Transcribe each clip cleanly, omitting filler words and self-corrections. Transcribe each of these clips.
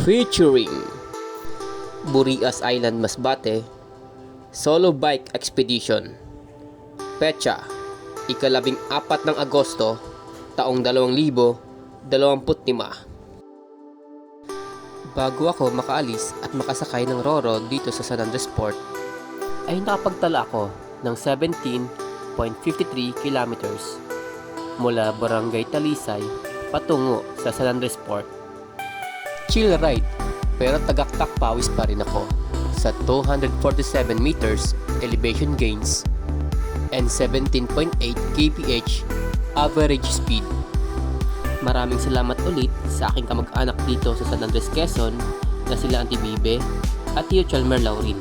featuring Burias Island, Masbate, Solo Bike Expedition. Petsa, ika-14 ng Agosto, taong 2025. Bago ako makaalis at makasakay ng Roro dito sa San Andres Port, ay nakapagtala ako ng 17.53 kilometers mula Barangay Talisay patungo sa San Andres Port. Chill ride, pero tagaktak pawis pa rin ako sa 247 meters elevation gains and 17.8 kph average speed. Maraming salamat ulit sa aking kamag-anak dito sa San Andres, Quezon na sila Auntie Bibe at Tio Chalmer Laurin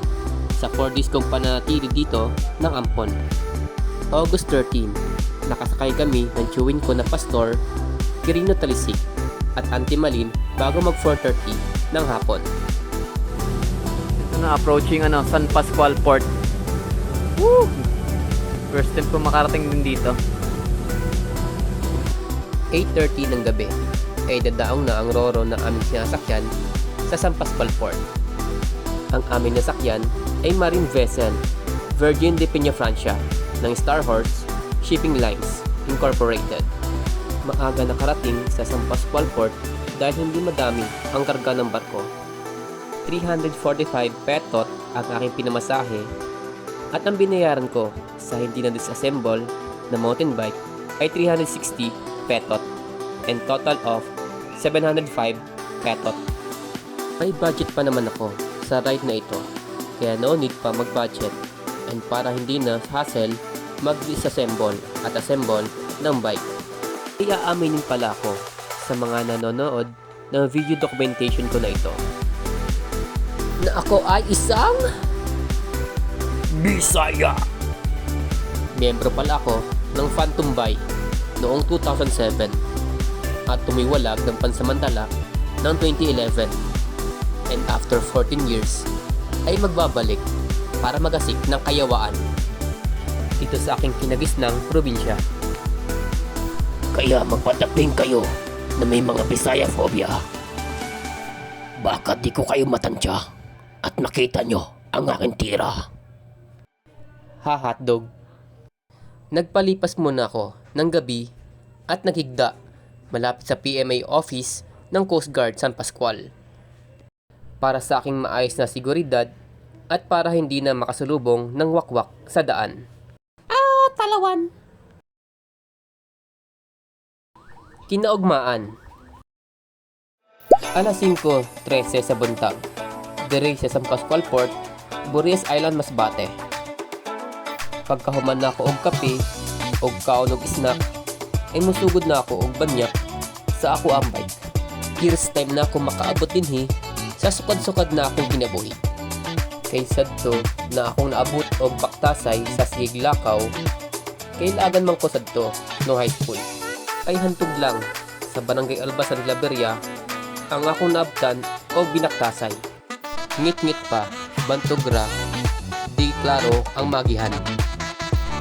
sa 4 days kong panatili dito ng Ampon. August 13, nakasakay kami ng chewin ko na Pastor, Quirino Talisik at Auntie Malin bago mag 4:30 ng hapon. Ito na, approaching San Pascual Port. Woo! First time ko makarating din dito. 8:30 ng gabi ay dadaong na ang Roro na aming sinasakyan sa San Pascual Port. Ang aming nasakyan ay marine vessel Virgin de Peña Francia ng Star Horse Shipping Lines Incorporated. Maaga nakarating sa San Pascual Port dahil hindi madami ang karga ng barko. 345 petot ang aking pinamasahe at ang binayaran ko sa hindi na disassemble na mountain bike ay 360 petot and total of 705 petot. May budget pa naman ako sa ride na ito, kaya no need pa mag-budget and para hindi na hassle mag-disassemble at assemble ng bike. Iaaminin pala ako sa mga nanonood ng video documentation ko na ito na ako ay isang Bisaya. Miyembro pala ako ng Phantom Bike noong 2007 at tumiwalag ng pansamantala ng 2011, and after 14 years ay magbabalik para magasik ng kayawaan dito sa aking kinagisnang probinsya. Kaya magpataping kayo na may mga Bisaya phobia. Baka di ko kayo matansya at nakita nyo ang aking tira. Ha, hotdog. Nagpalipas muna ako ng gabi at naghigda malapit sa PMA office ng Coast Guard San Pascual para sa aking maayos na seguridad at para hindi na makasalubong ng wakwak sa daan. Talawan! Kinaugmaan, alas 5:13 sa buntag, diri sa San Pascual Port, Burias Island, Masbate. Pagkahuman na ako og kape og kaon og snack, ay musugod na ako og banyak sa ako ang bike. First time na ako makaabot dinhi sa sukad-sukad na akong kinabuhi. Kay sadto na akong naabot og Baktasay sa Sigiglakaw, kay lagan man ko sadto no high school. Ay hantog lang sa Barangay Albasan, Claveria ang akong naabtan o Binaktasay. Ngit-ngit pa, bantogra, di klaro ang magihan.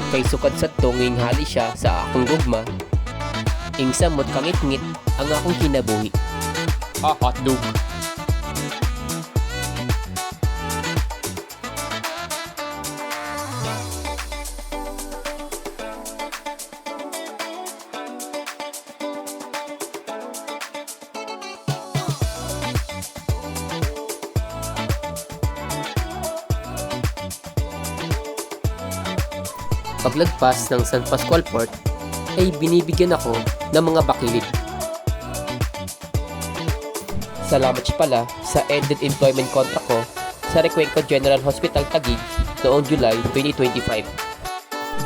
Kay sukad sa tunging hali siya sa akong gugma, ing samot kangit-ngit ang akong kinabuhi. Hotdog. Paglagpas ng San Pascual Port ay binibigyan ako ng mga bakilid. Salamat siya pala sa ended employment contract ko sa Recuenco General Hospital Taguig noong July 2025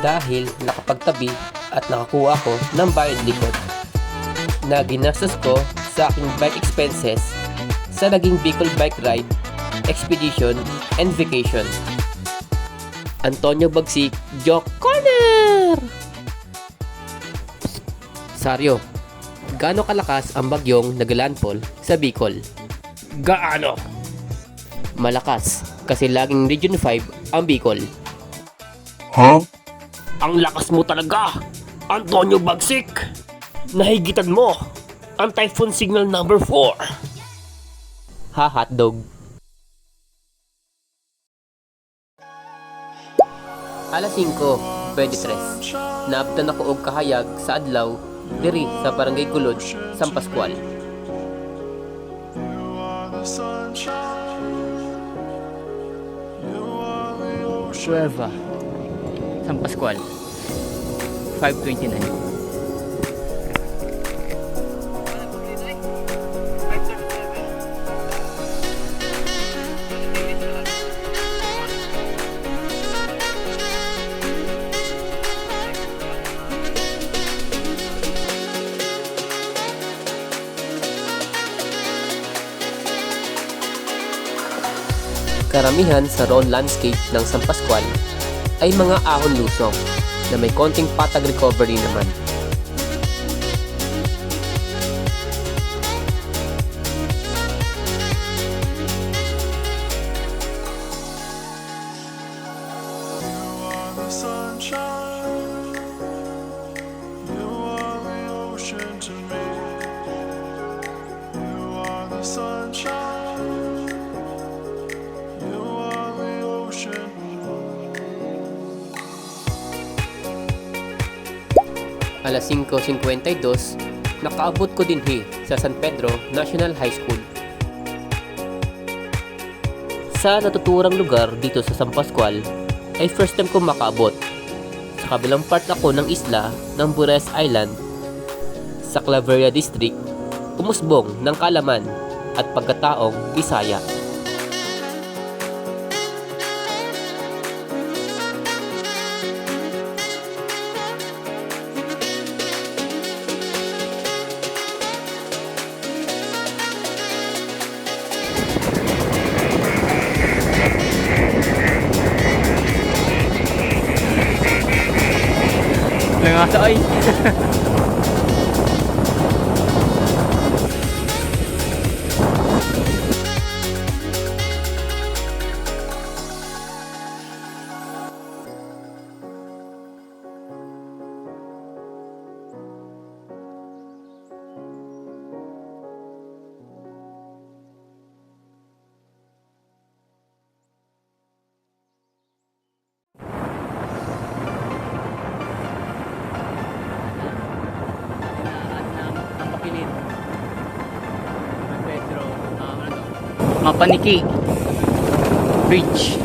dahil nakapagtabi at nakakuha ko ng bayad likod na ginastos ko sa aking bike expenses sa naging Bicol Bike Ride, Expedition and Vacation. Antonio Bagsik, Joke Corner! Saryo, gaano kalakas ang bagyong naglandfall sa Bicol? Gaano? Malakas, kasi laging Region 5 ang Bicol. Huh? Ang lakas mo talaga, Antonio Bagsik! Nahigitan mo ang Typhoon Signal number 4. Ha hotdog. Alas 5:23. Naabtan ako og kahayag sa adlaw diri sa Barangay Gulod, San Pascual. Cueva, San Pascual, 5:29. Karamihan sa road landscape ng San Pascual ay mga ahon lusong na may konting patag recovery naman. Sunshine, you are the ocean to me. You are the sunshine, you are the ocean. Alas 5:52, nakaabot ko dinhi sa San Pedro National High School. Sa natuturang lugar dito sa San Pascual, ay first time ko makaabot. Sa kabilang part ako ng isla ng Bures Island, sa Claveria District, umusbong ng kaalaman at pagkataong Bisaya. Langasa ay. Mapakilid. San Pedro, Mapaniki Bridge.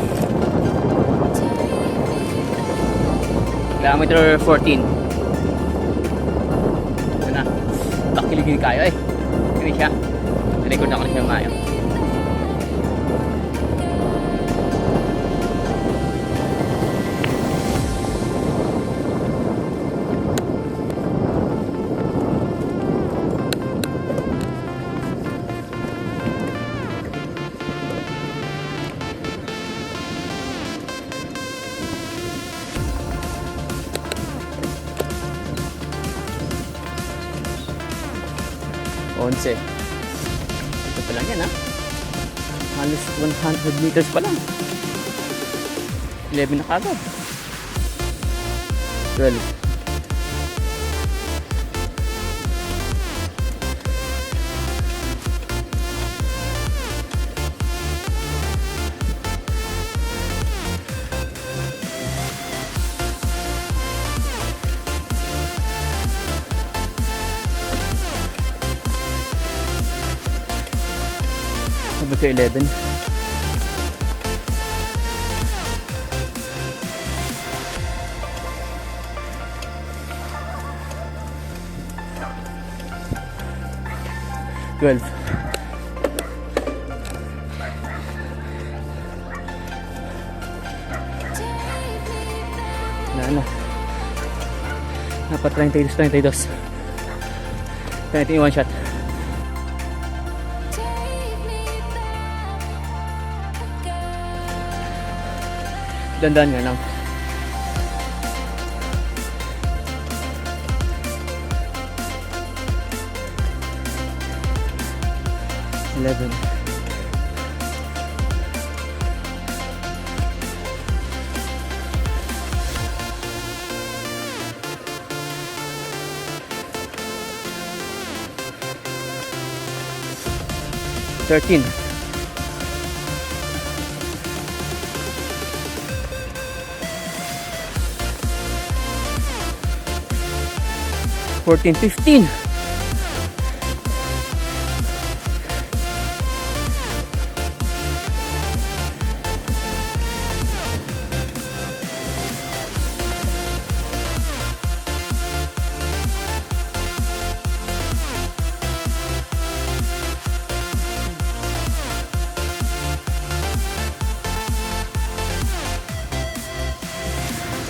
Kilometer 14. Ito na. Pakiligin kayo eh. Hindi siya. Record ako na siya mayo. Onse. Ito pa lang yan ha. Halos 100 meters pa lang. 11 na kagad. 12. Sabi ko 11. Twelve. Wala na. Dapat 32. 21 shot. Dandan nga lang. Eleven. Thirteen. 14, 15.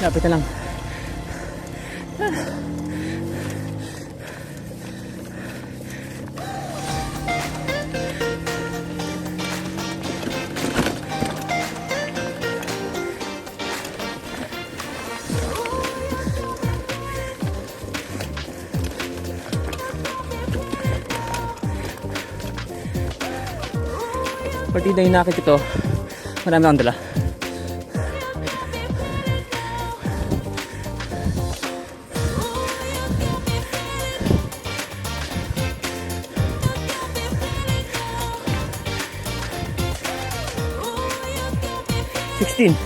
Lapit na lang. Partida yung nakit ito. Marami akong dala.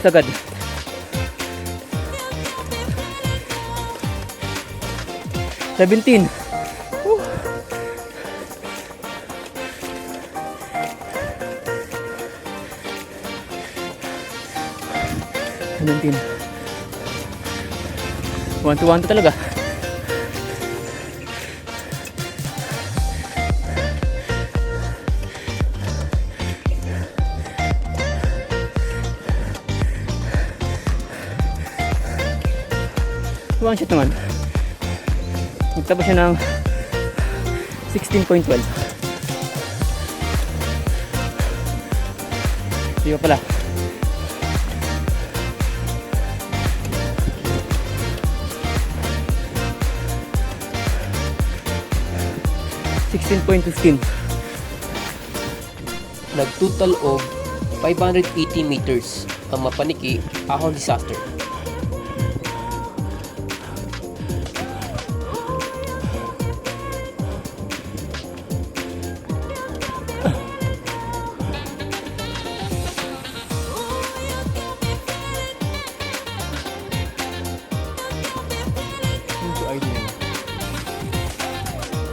Sagad. 17. Woo. 17. 1 to 1 to talaga. One shot naman. Nagtapos siya ng 16.12. Di ba pala? Nagtotal og 580 meters ang Mapaniki Ahon Disaster.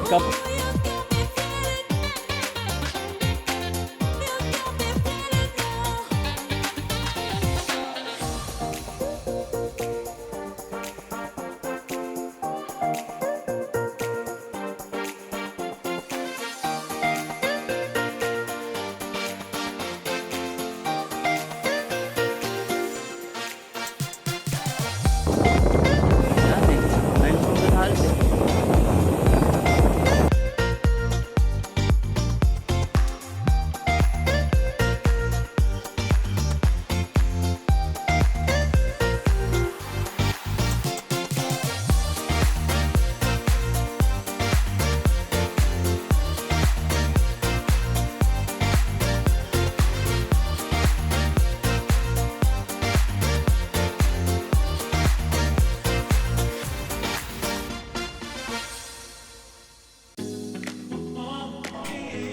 Couple.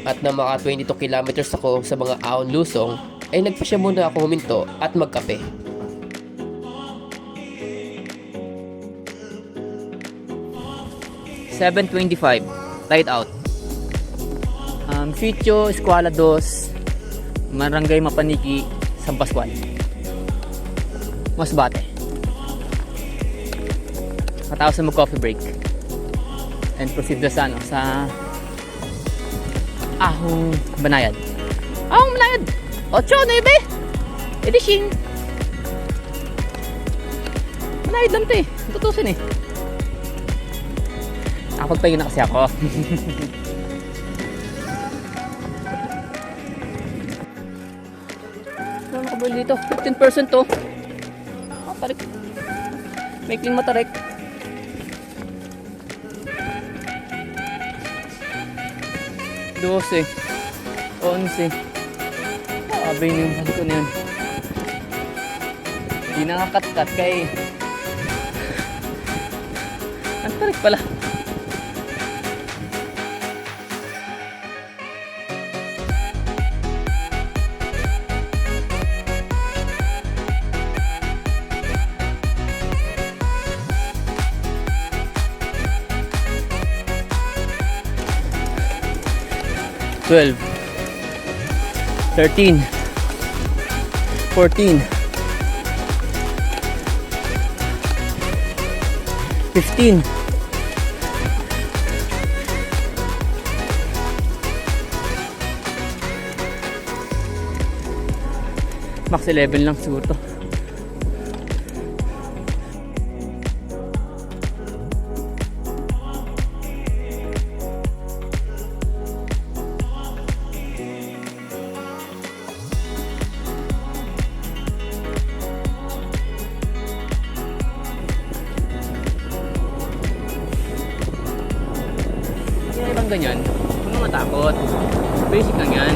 At na mga 22 kilometers ako sa mga Ahon Lusong, ay nagpasya muna ako huminto at magkape. $7.25 light out. Sitio Escuela 2, Barangay Mapaniki, San Pascual, Masbate. Katapos na mag-coffee break and proceed na sa Ahong Banayad. Ahong Banayad 8-9 edition. Banayad lang ito eh, tutusin eh. Nakapagpahinga na kasi ako. Ano nakabili dito? 15% to. Tarik. May clean matarik. $12, $11. Abay na yung hali ko na yun. Hindi nakakatkat kay ang tarik pala. 12, 13, 14, 15, 11 lang siguro to. Kaya ibang ganyan, huwag mo matakot. Basic lang yan.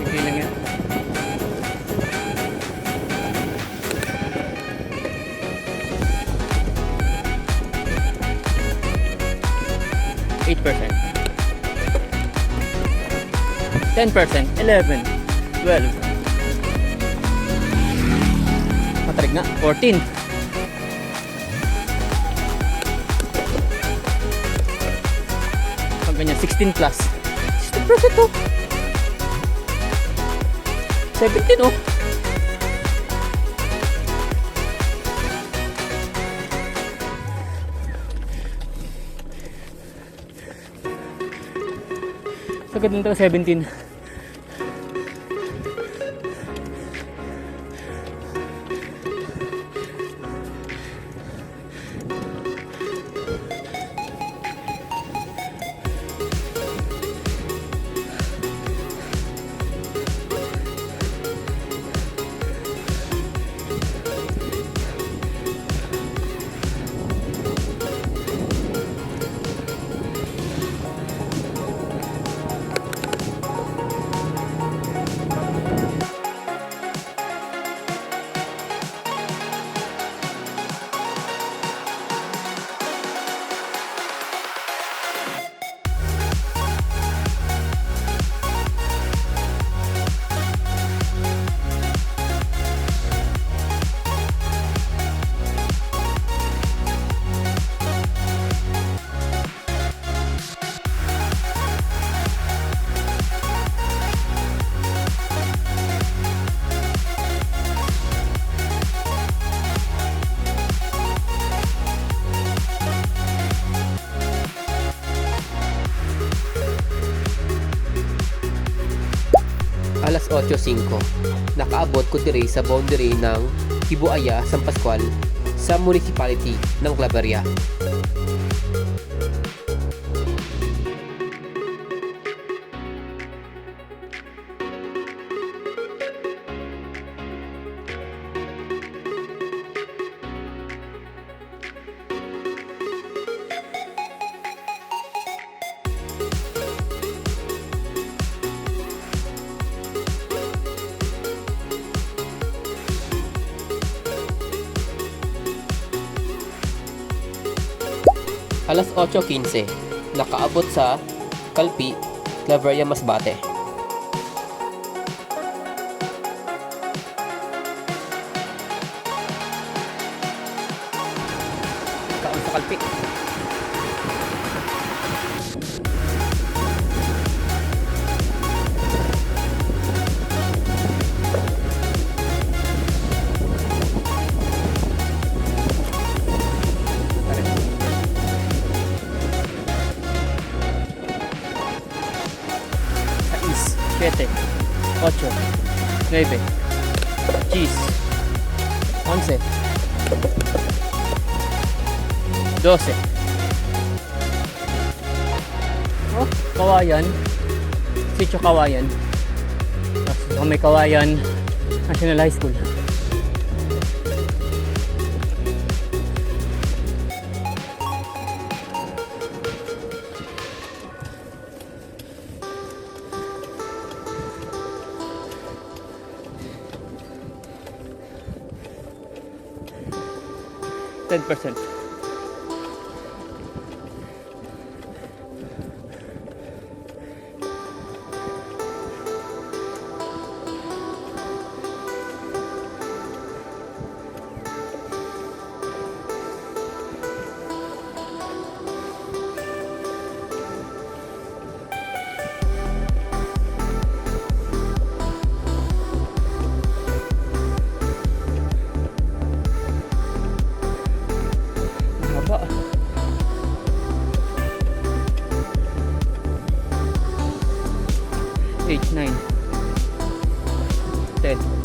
Sige lang yan. %, 10%, 11, 12, matarig nga, 14, pag ganyan, 16 plus, 16% to, 17 oh. Sagad lang ito, 17. Alas 8:05, nakaabot ko diri sa boundary ng Kibuaya, San Pascual sa municipality ng Claveria. Alas 8:15, nakaabot sa Calpi, Claveria, Masbate. Kaon sa Calpi. Siete, 8, 9, 10, 11, 12. Oh, Kawayan. Sitio Kawayan. Tapos may Kawayan National High School. 10%. Haba. Eight, 9, 10.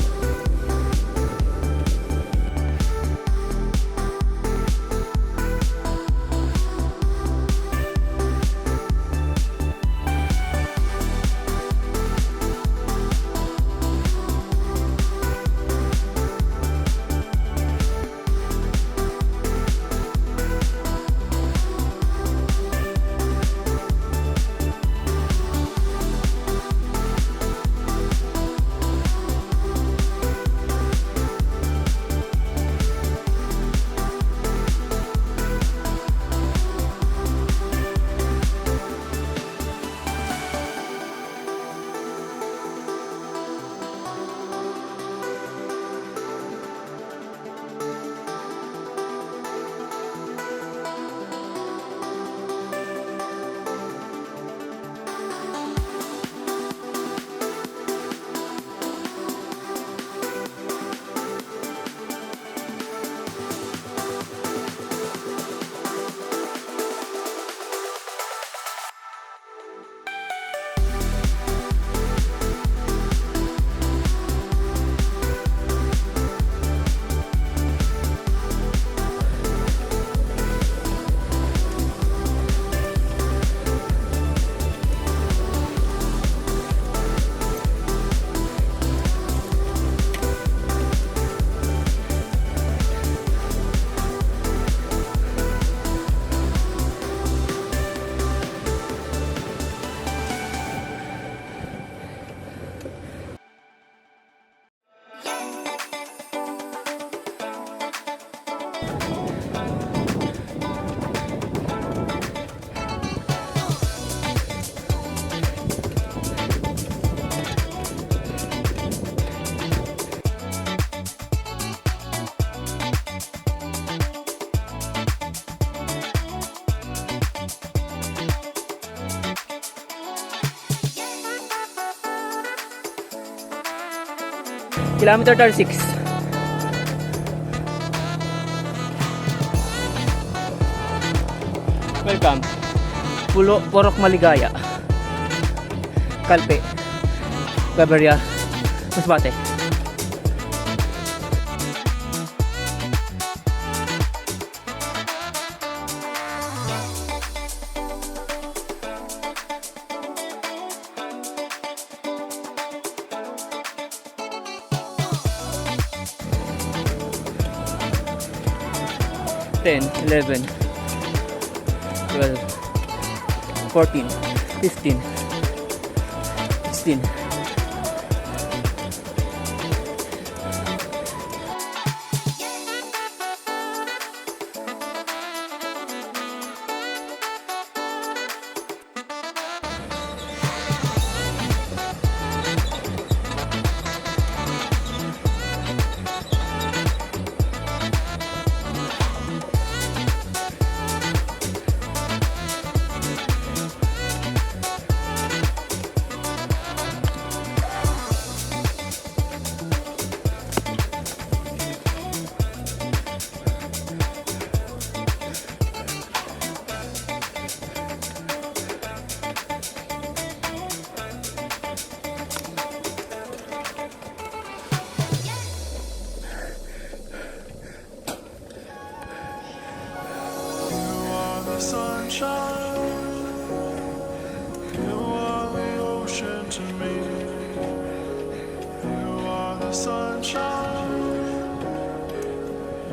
Kilometer 36. Welcome. Purok Maligaya. Calpe. Gaberia. Masbate. Ten, 11, 12, 14, 15, 16. Sunshine, you are the ocean to me. You are the sunshine,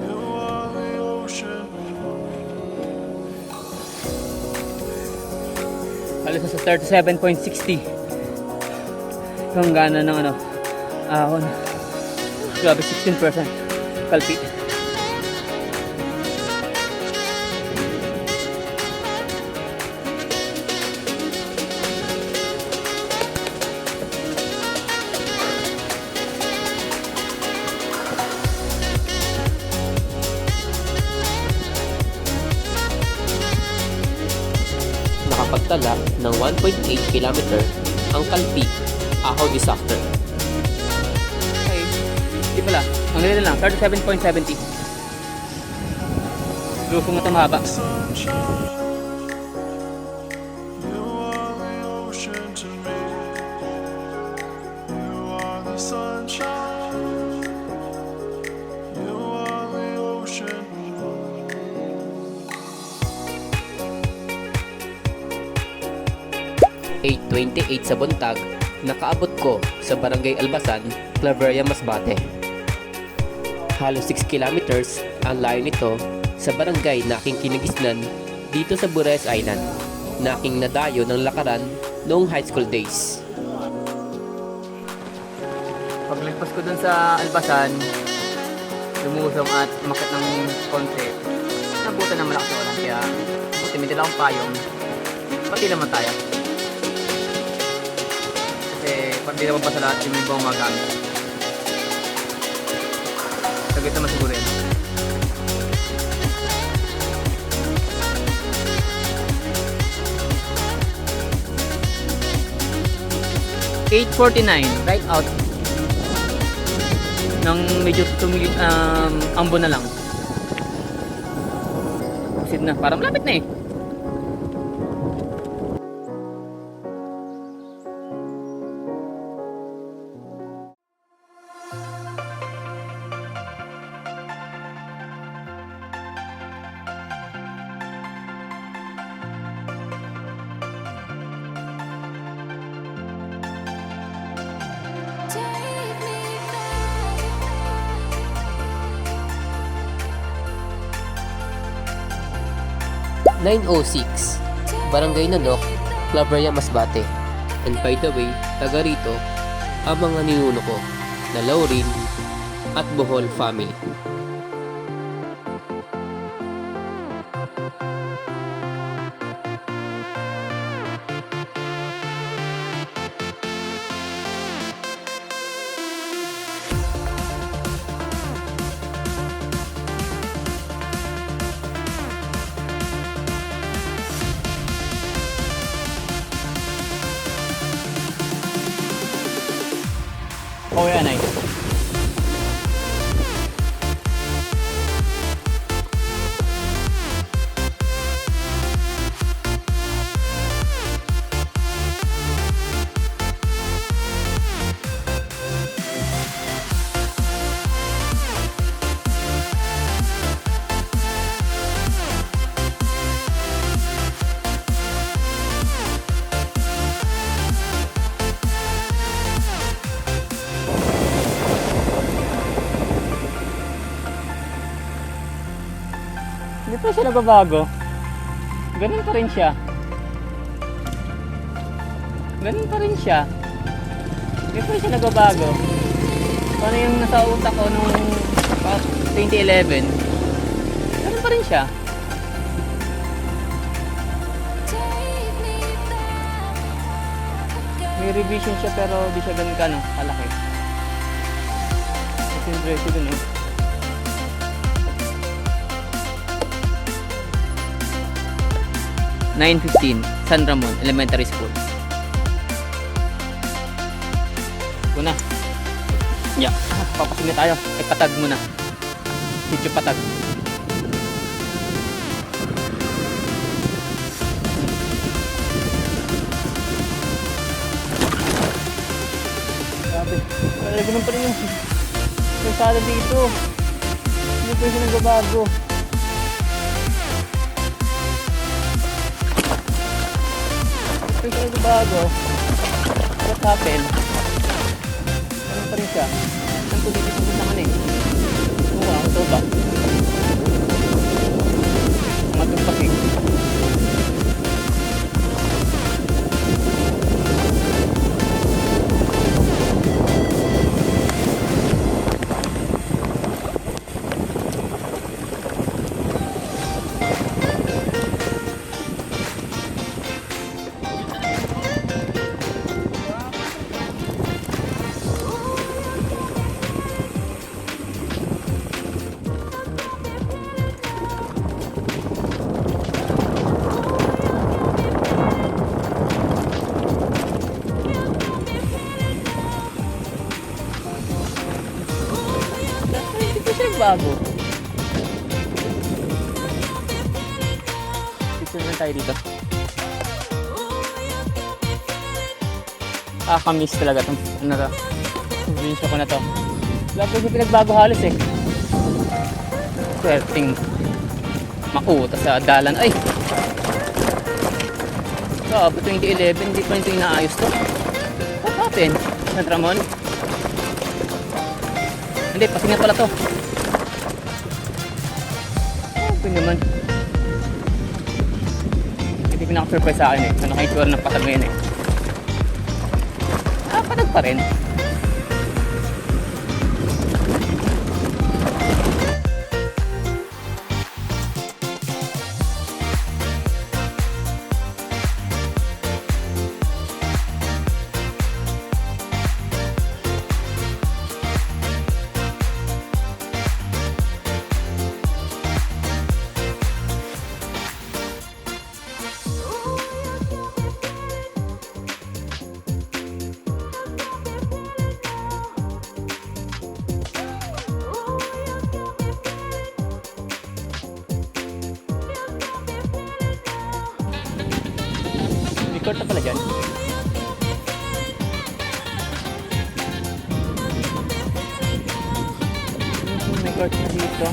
you are the ocean. Alas na sa 37.60. Yung gana ng ahon. Grabe, 16%. Kalpi. nagtatala ng 1.8 km ang Kalpi, Aho Disaster. Okay. Di pala. Ang ganito lang. 37.70. Lusong na ito mahaba. sunshine. You are the ocean to me. You are the sunshine. You are the ocean. 8:28 sa buntag, nakaabot ko sa Barangay Albasan, Claveria, Masbate. Halos 6 kilometers ang layo nito sa barangay na aking kinagisnan dito sa Bures Island, na aking nadayo ng lakaran noong high school days. Paglagpas ko dun sa Albasan, lumusong at umakit ng konti. Nabutan naman ako sa ulan, kaya buti may dala akong payong. Pati naman tayo. Kasi pag di naman pa sa lahat, yung ibang magamit. Saglit naman siguro yun. $8.49 right out ng medyo ambo na lang. Proceed na, parang malapit na eh. Take me back. 9:06, Barangay Nanok, Claveria, Masbate. And by the way, taga rito ang mga ninuno ko na Laurin at Bohol family. Oh, yan ay. Hindi pa siya nagbabago. Ganun pa rin siya. Ganun pa rin siya. Hindi pa siya nagbabago. Paano yung nasa utak ko nung 2011? Ganun pa rin siya. Take me back. May revision siya pero di siya ganun ka, no? Kalaki. It's impressive dun, eh. $9.15 San Ramon Elementary School. Una. Yeah. Papasok na tayo. Ay, patag muna. Sityo patag. Grabe. Ay, ganun pa rin yung kalsada dito. Hindi pa siya nagbabago. Hindi pa siya nagbabago. What happened? Ganun pa rin siya. Saan ko dito pupuntahan eh? Oo, ito ba? Matagpasig. nagbago? Picture lang tayo dito. Kamiss talaga itong ano to. Probinsya ko na to. Wala po yung pinagbago halos eh. Swerting mauta sa dalan. Ay! Abot 2011, hindi pa ito inaayos to. What happened? San Ramon? Hindi, pasingat pala to. Okay naman. Hindi pinaka-surprise sa akin eh. So naka-itsura ng patag ngayon eh. Patag pa rin. Court na pala dyan. May court na dito.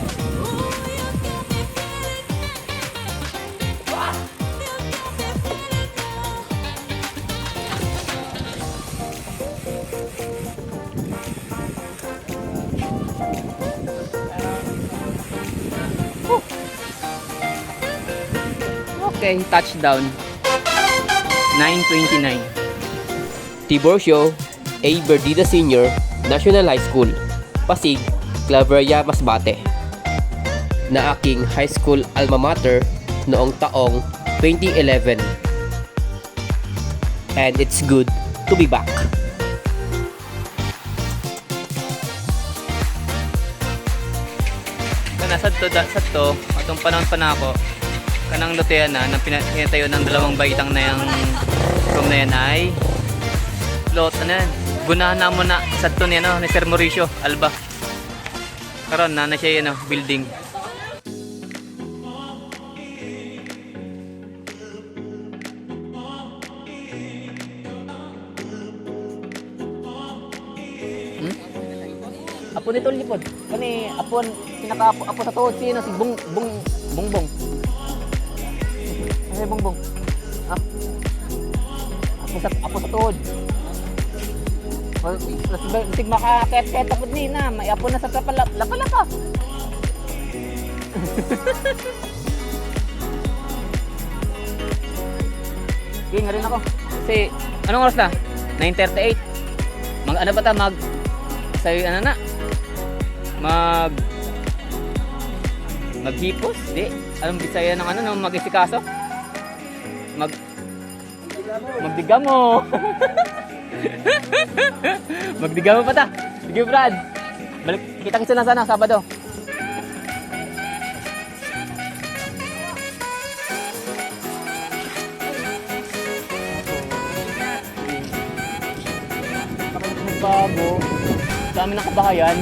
Okay, touchdown. 9:29. Tiburcio A. Berdida Sr. National High School, Pasig, Claveria, Masbate, na aking high school alma mater noong taong 2011. And it's good to be back. Sadto, atong panahon pa na ako, kanang lotehan na pinatayo ng dalawang baitang na yung room na yan ay lot na yan. Gunahan na mo na sadto niya no, ni Sir Mauricio Alba. Karon na siya yun building. Apo nito lipod. Kani apon pinaka-apo sa tuod sino si Bongbong. Ay Bongbong. Apo sa tuod. Sig maka-ket tapos ni na, may apo na sa lapala ka. Ging rin ako. Kasi anong oras na? 9:38. Ano ba ta sayo ano na? Maghipos? Di. Anong bisaya ng ano, mag-isikaso? Magdigamo. Magdigamo pa ta. Sige, Brad. Balik, kitang isa lang sana, Sabado. Bago. Dami ng kabahayan.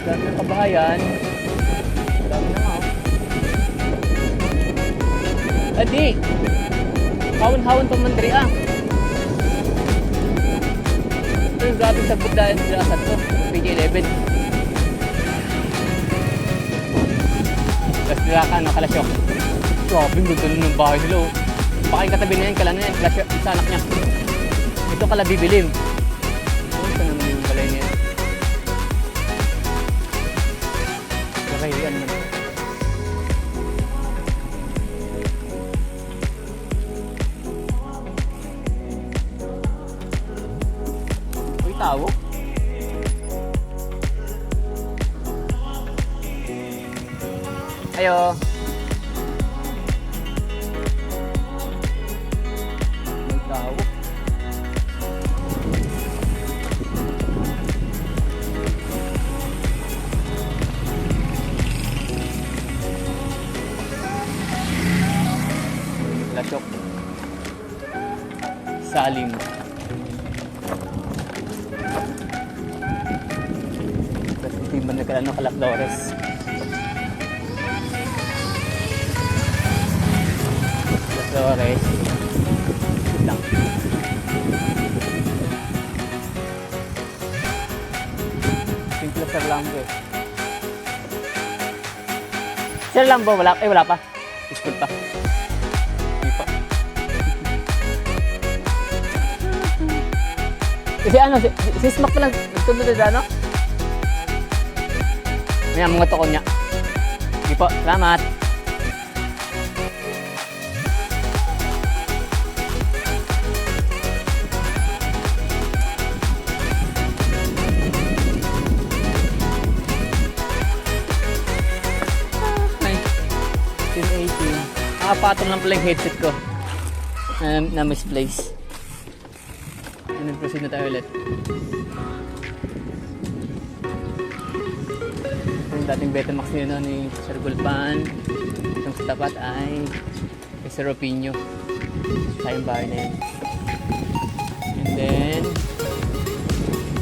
Dami ng kabahayan. Dami na nga. Adi! Hawon-hawon pa man diri ah. Ito yung grabe sagot dahil sila sa ito. PG-11. Tapos nila ka ng kalasyok. Grabe, gusto ng bahay nila oh. Baka yung katabi na yan, kala na yan, kalasyok sa anak niya. Ito kala bibilim. Ito naman yung balay niya. Okay, yan naman. Uy, tao. Ayo. May tao. Lasyok. Salim. ka lang kala Flores. Flores. Wait lang. Simple Sir Lambo eh. Sir Lambo, wala pa. School pa. Hindi pa. Kasi ano, si Smack pa lang nagtunod na ano? May mga toko niya. Hindi po, salamat. Ay, 18. Nakapatong lang pala yung headset ko. Na misplace. And proceed na tayo ulit. Yung dating Betamax nyo ni Sir Gulpan. Itong sa tapat ay kay Sir Opinio. Sa yung bahay na yun. And then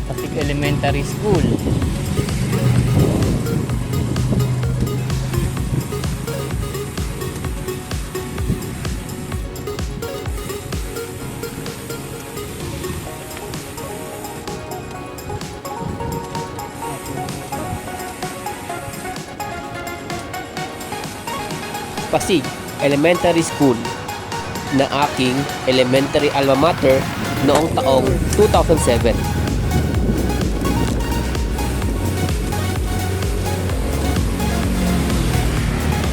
Pasig Elementary School. Pasig Elementary School na aking elementary alma mater noong taong 2007.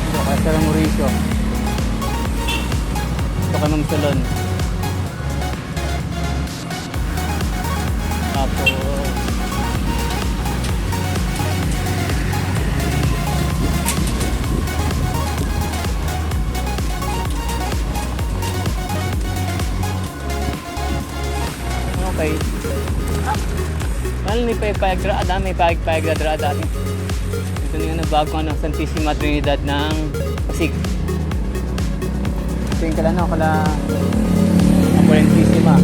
Ito kay Sir Mauricio. Ito kay Ma'am Salon. Tapos okay. Mahal ni Payag-Draada, may Payag-Draada dati. Ito na yung nabago Santissima Trinidad ng Pasig. Ito yung kala Apparentissima.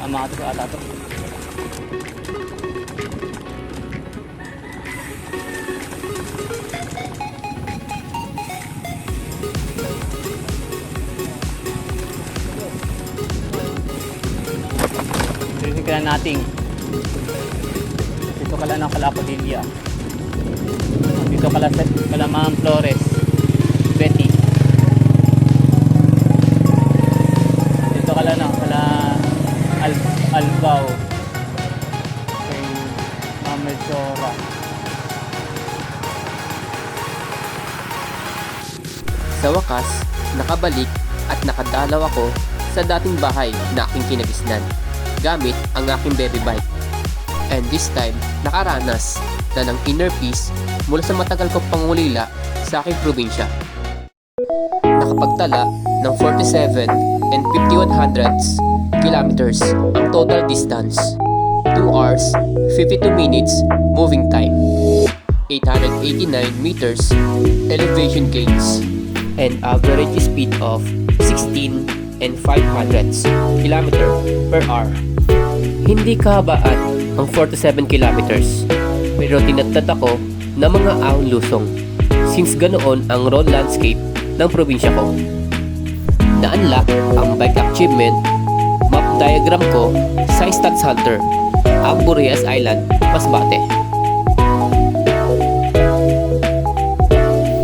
Amato ata to. Kailan nating dito kala Padilla, dito kala Ma'am Flores, Betty, dito kala Albao, kay Ma'am Melchora. Sa wakas, nakabalik at nakadalaw ako sa dating bahay na aking kinagisnan gamit ang aking baby bike. And this time, nakaranas na ng inner peace mula sa matagal kong pangulila sa aking probinsya. Nakapagtala ng 47 and 5100 kilometers ang total distance. 2 hours, 52 minutes moving time. 889 meters elevation gains. And average speed of 16 and 500 km per hour. Hindi kahabaan ang 47 kilometers, pero tinatad ako ng mga ahon lusong since ganoon ang road landscape ng probinsya ko. Na-unlock ang bike achievement map diagram ko sa Stats Hunter, ang Boreas Island, Masbate.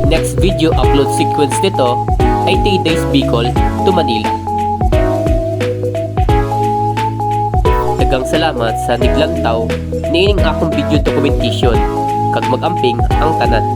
Next video upload sequence nito ay Taytay's Bicol to Manila. Daghang salamat sa niglantaw niining akong video documentation kag magamping ang tanan.